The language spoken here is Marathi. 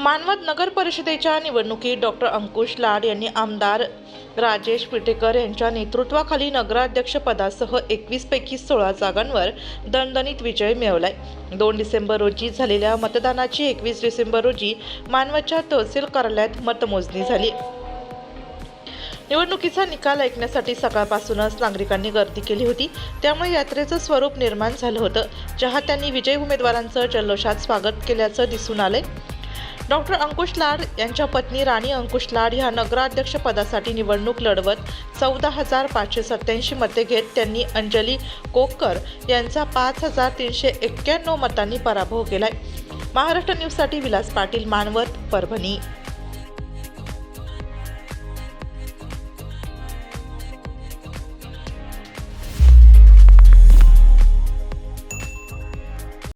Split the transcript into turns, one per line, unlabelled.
मानवत नगर परिषदेच्या निवडणुकीत डॉक्टर अंकुश लाड यांनी आमदार राजेश पिटेकर यांच्या नेतृत्वाखाली नगराध्यक्षपदासह 21 पैकी 16 जागांवर दणदणीत विजय मिळवलाय। 2 डिसेंबर रोजी झालेल्या मतदानाची 21 डिसेंबर रोजी मानवतच्या तहसील कार्यालयात मतमोजणी झाली। निवडणुकीचा निकाल ऐकण्यासाठी सकाळपासूनच नागरिकांनी गर्दी केली होती, त्यामुळे यात्रेचं स्वरूप निर्माण झालं होतं। चाहत्यांनी विजयी उमेदवारांचं जल्लोषात स्वागत केल्याचं दिसून आलंय। डॉक्टर अंकुश लाड यांच्या पत्नी राणी अंकुश लाड ह्या नगराध्यक्षपदासाठी निवडणूक लढवत 14,587 मते घेत त्यांनी अंजली कोककर यांचा 5,391 मतांनी पराभव केलाय। महाराष्ट्र न्यूजसाठी विलास पाटील, मानवत, परभणी।